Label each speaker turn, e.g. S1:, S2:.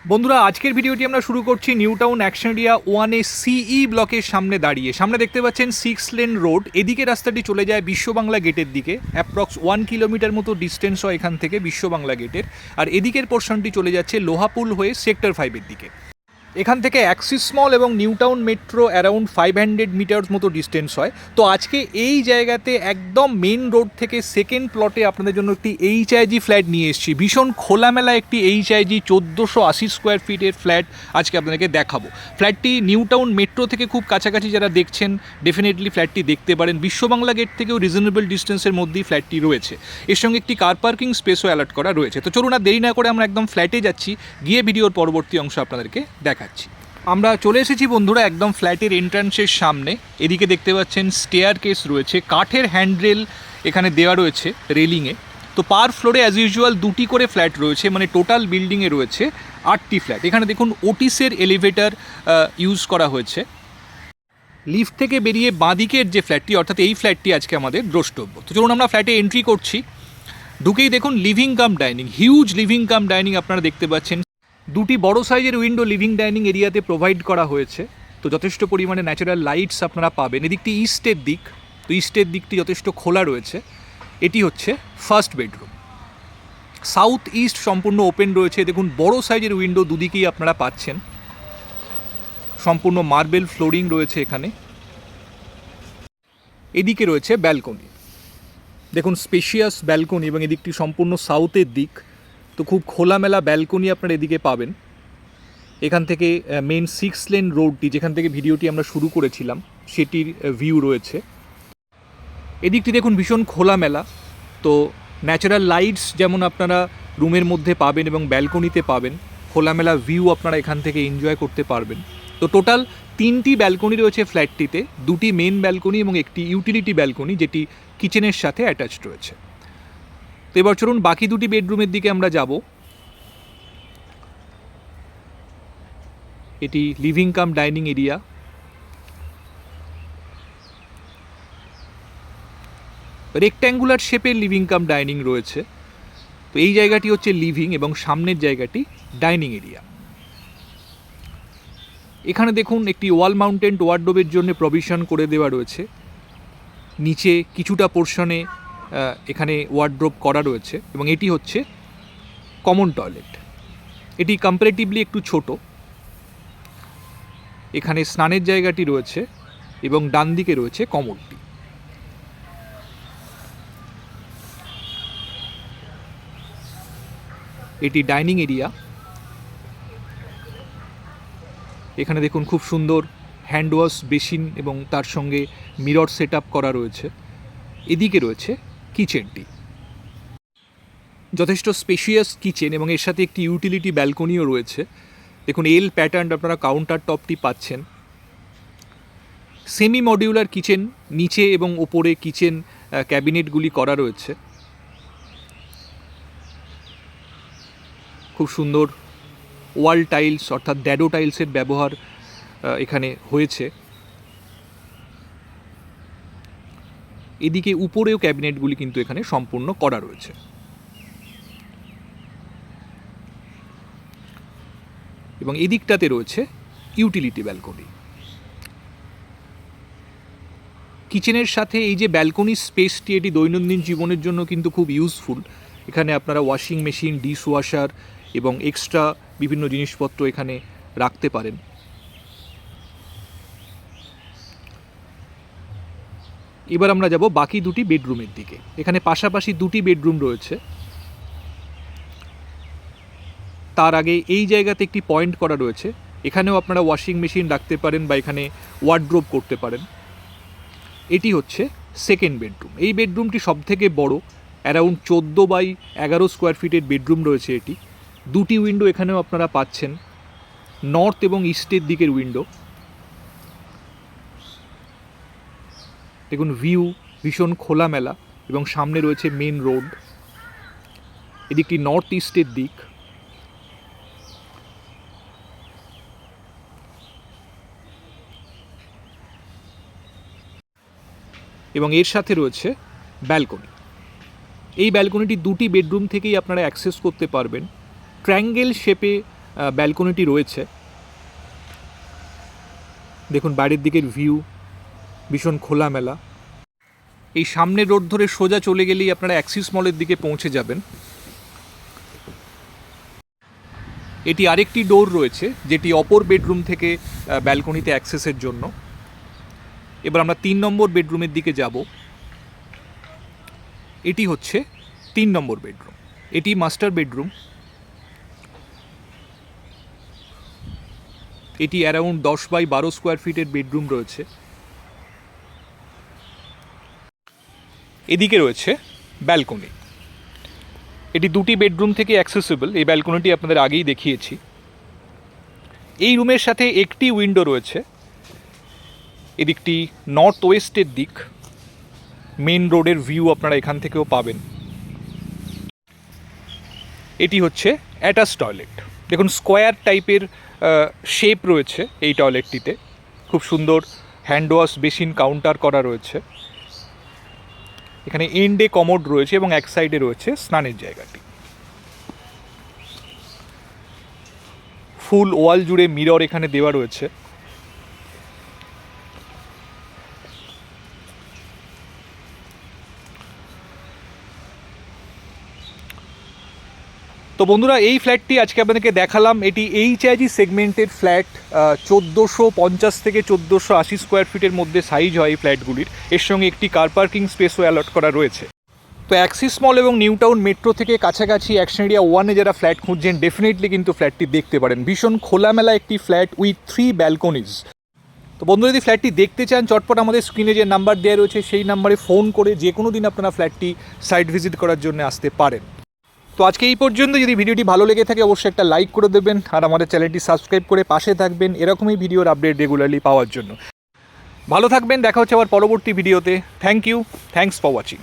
S1: বন্ধুরা, আজকের ভিডিওটি আমরা শুরু করছি new town action area 1A সিই ব্লকের সামনে দাঁড়িয়ে। সামনে দেখতে পাচ্ছেন 6 লেন রোড। এদিকে রাস্তাটি চলে যায় বিশ্ববাংলা গেটের দিকে। অ্যাপ্রক্স 1 কিলোমিটার মতো ডিস্টেন্স হয় এখান থেকে বিশ্ববাংলা গেটের। আর এদিকের পোর্শনটি চলে যাচ্ছে লোহাপুল হয়ে সেক্টর 5-এর দিকে। এখান থেকে অ্যাক্সিস মল এবং New Town metro around 500 metres মতো ডিস্টেন্স হয়। তো আজকে এই জায়গাতে একদম মেন রোড থেকে সেকেন্ড প্লটে আপনাদের জন্য একটি এইচআইজি ফ্ল্যাট নিয়ে এসেছি। ভীষণ খোলামেলা একটি এইচআইজি 1480 স্কোয়ার ফিটের ফ্ল্যাট আজকে আপনাদেরকে দেখাবো। ফ্ল্যাটটি নিউ টাউন মেট্রো থেকে খুব কাছাকাছি যারা দেখছেন ডেফিনেটলি ফ্ল্যাটটি দেখতে পারেন। বিশ্ববাংলা গেট থেকেও রিজনেবল ডিস্টেন্সের মধ্যেই ফ্ল্যাটটি রয়েছে। এর সঙ্গে একটি কার পার্কিং স্পেসও অ্যালার্ট করা রয়েছে। তো চলুন আর দেরি না করে আমরা একদম ফ্ল্যাটে যাচ্ছি, গিয়ে ভিডিওর পরবর্তী অংশ আপনাদেরকে দেখাচ্ছি। আমরা চলে এসেছি বন্ধুরা একদম ফ্ল্যাটের এন্ট্রান্সের সামনে। এদিকে দেখতে পাচ্ছেন স্টেয়ার কেস রয়েছে, কাঠের হ্যান্ডরেল এখানে দেওয়া রয়েছে রেলিংয়ে। তো পার ফ্লোরে অ্যাজ ইউজুয়াল দুটি করে ফ্ল্যাট রয়েছে, মানে টোটাল বিল্ডিংয়ে রয়েছে 8টি ফ্ল্যাট। এখানে দেখুন ওটিসের এলিভেটর ইউজ করা হয়েছে। লিফট থেকে বেরিয়ে বাঁদিকের যে ফ্ল্যাটটি, অর্থাৎ এই ফ্ল্যাটটি আজকে আমাদের দ্রষ্টব্য। তো চলুন আমরা ফ্ল্যাটে এন্ট্রি করছি। ঢুকেই দেখুন living cum dining, huge living cum dining আপনারা দেখতে পাচ্ছেন। দুটি বড় সাইজের উইন্ডো লিভিং ডাইনিং এরিয়াতে প্রোভাইড করা হয়েছে। তো যথেষ্ট পরিমাণে ন্যাচারাল লাইটস আপনারা পাবেন। এদিকটি ইস্টের দিক, তো ইস্টের দিকটি যথেষ্ট খোলা রয়েছে। এটি হচ্ছে ফার্স্ট বেডরুম। সাউথ ইস্ট সম্পূর্ণ ওপেন রয়েছে। দেখুন বড় সাইজের উইন্ডো দুদিকেই আপনারা পাচ্ছেন। সম্পূর্ণ মার্বেল ফ্লোরিং রয়েছে এখানে। এদিকে রয়েছে ব্যালকনি, দেখুন স্পেশিয়াস ব্যালকনি, এবং এদিকটি সম্পূর্ণ সাউথের দিক। তো খুব খোলামেলা ব্যালকনি আপনারা এদিকে পাবেন। এখান থেকে মেন 6 লেন রোডটি, যেখান থেকে ভিডিওটি আমরা শুরু করেছিলাম, সেটির ভিউ রয়েছে। এদিকটি দেখুন ভীষণ খোলামেলা। তো ন্যাচারাল লাইটস যেমন আপনারা রুমের মধ্যে পাবেন এবং ব্যালকনিতে পাবেন, খোলামেলা ভিউ আপনারা এখান থেকে এনজয় করতে পারবেন। তো টোটাল 3টি ব্যালকনি রয়েছে ফ্ল্যাটটিতে, 2টি মেন ব্যালকনি এবং একটি ইউটিলিটি ব্যালকনি যেটি কিচেনের সাথে অ্যাটাচড রয়েছে। তো এবার চলুন বাকি 2টি বেডরুমের দিকে আমরা যাব। এটি living cum dining area. Rectangular শেপের লিভিং কাম ডাইনিং রয়েছে। তো এই জায়গাটি হচ্ছে লিভিং এবং সামনের জায়গাটি ডাইনিং এরিয়া। এখানে দেখুন একটি ওয়াল মাউন্টেড ওয়ার্ডরোবের জন্য প্রভিশন করে দেওয়া রয়েছে। নিচে কিছুটা পোর্শনে এখানে ওয়ার্ডরোব করা রয়েছে এবং এটি হচ্ছে কমন টয়লেট। এটি কম্পারেটিভলি একটু ছোট। এখানে স্নানের জায়গাটি রয়েছে এবং ডান দিকে রয়েছে কমোডটি। এটি ডাইনিং এরিয়া। এখানে দেখুন খুব সুন্দর হ্যান্ড ওয়াশ বেসিন এবং তার সঙ্গে মিরর সেট আপ করা রয়েছে। এদিকে রয়েছে কিচেনটি, যথেষ্ট স্পেশিয়াস কিচেন এবং এর সাথে একটি ইউটিলিটি ব্যালকনিও রয়েছে। দেখুন এল প্যাটার্ন আপনারা কাউন্টার টপটি পাচ্ছেন। সেমি মডিউলার কিচেন, নিচে এবং ওপরে কিচেন ক্যাবিনেটগুলি করা রয়েছে। খুব সুন্দর ওয়াল টাইলস অর্থাৎ ড্যাডো টাইলসের ব্যবহার এখানে হয়েছে। এদিকে উপরেও ক্যাবিনেটগুলি কিন্তু এখানে সম্পূর্ণ করা রয়েছে। এবং এদিকটাতে রয়েছে ইউটিলিটি ব্যালকনি। কিচেনের সাথে এই যে ব্যালকনি স্পেসটি, এটি দৈনন্দিন জীবনের জন্য কিন্তু খুব ইউজফুল। এখানে আপনারা ওয়াশিং মেশিন, ডিশ ওয়াশার এবং এক্সট্রা বিভিন্ন জিনিসপত্র এখানে রাখতে পারেন। এবার আমরা যাব বাকি 2টি বেডরুমের দিকে। এখানে পাশাপাশি 2টি বেডরুম রয়েছে। তার আগে এই জায়গাতে একটি পয়েন্ট করা রয়েছে। এখানেও আপনারা ওয়াশিং মেশিন রাখতে পারেন বা এখানে ওয়ার্ডরোব করতে পারেন। এটি হচ্ছে সেকেন্ড বেডরুম। এই বেডরুমটি সবথেকে বড়, অ্যারাউন্ড 14x11 স্কোয়ার ফিটের বেডরুম রয়েছে এটি। 2টি উইন্ডো এখানেও আপনারা পাচ্ছেন, নর্থ এবং ইস্টের দিকের উইন্ডো। দেখুন ভিউ ভীষণ খোলামেলা এবং সামনে রয়েছে মেন রোড। এদিকটি নর্থ ইস্টের দিক। এবং এর সাথে রয়েছে ব্যালকনি। এই ব্যালকনিটি 2টি বেডরুম থেকেই আপনারা অ্যাক্সেস করতে পারবেন। ট্রায়াঙ্গেল শেপে ব্যালকনিটি রয়েছে। দেখুন বাইরের দিকের ভিউ ভীষণ খোলামেলা। এই সামনের রোড ধরে সোজা চলে গেলেই আপনারা অ্যাক্সিস মলের দিকে পৌঁছে যাবেন। এটি আরেকটি ডোর রয়েছে যেটি অপর বেডরুম থেকে ব্যালকনিতে অ্যাক্সেসের জন্য। এবার আমরা 3 নম্বর বেডরুমের দিকে যাব। এটি হচ্ছে 3 নম্বর বেডরুম, এটি মাস্টার বেডরুম। এটি অ্যারাউন্ড 10 বাই 12 স্কোয়ার ফিটের বেডরুম রয়েছে। এদিকে রয়েছে ব্যালকনি, এটি 2টি বেডরুম থেকে অ্যাক্সেসিবল। এই ব্যালকনিটি আপনাদের আগেই দেখিয়েছি। এই রুমের সাথে একটি উইন্ডো রয়েছে, এদিকটি নর্থ ওয়েস্টের দিক, মেন রোডের ভিউ আপনারা এখান থেকেও পাবেন। এটি হচ্ছে অ্যাটাচ টয়লেট। দেখুন স্কোয়ার টাইপের শেপ রয়েছে এই টয়লেটটিতে, খুব সুন্দর হ্যান্ড ওয়াশ বেসিন কাউন্টার করা রয়েছে। এখানে এন্ডে কমোড রয়েছে এবং এক সাইডে রয়েছে স্নানের জায়গাটি। ফুল ওয়াল জুড়ে মিরর এখানে দেওয়া রয়েছে। তো বন্ধুরা, এই ফ্ল্যাটটি আজকে আপনাদেরকে দেখালাম। এটি এইচআইজি সেগমেন্টের ফ্ল্যাট। 1450 থেকে 1480 স্কোয়ার ফিটের মধ্যে সাইজ হয় এই ফ্ল্যাটগুলির। এর সঙ্গে একটি কার পার্কিং স্পেসও অ্যালট করা রয়েছে। তো অ্যাক্সিস মল এবং নিউ টাউন মেট্রো থেকে কাছাকাছি অ্যাকশন এরিয়া 1-এ যারা ফ্ল্যাট খুঁজছেন ডেফিনেটলি কিন্তু ফ্ল্যাটটি দেখতে পারেন। ভীষণ খোলামেলা একটি ফ্ল্যাট উইথ 3 ব্যালকনিজ। তো বন্ধুরা, যদি ফ্ল্যাটটি দেখতে চান চটপট আমাদের স্ক্রিনে যে নাম্বার দেওয়া রয়েছে সেই নাম্বারে ফোন করে যে কোনো দিন আপনারা ফ্ল্যাটটি সাইট ভিজিট করার জন্য আসতে পারেন। তো আজকে এই পর্যন্ত। যদি ভিডিওটি ভালো লেগে থাকে অবশ্যই একটা লাইক করে দেবেন আর আমাদের চ্যানেলটি সাবস্ক্রাইব করে পাশে থাকবেন এরকমই ভিডিওর আপডেট রেগুলারলি পাওয়ার জন্য। ভালো থাকবেন, দেখা হচ্ছে আবার পরবর্তী ভিডিওতে। Thank you, thanks for watching.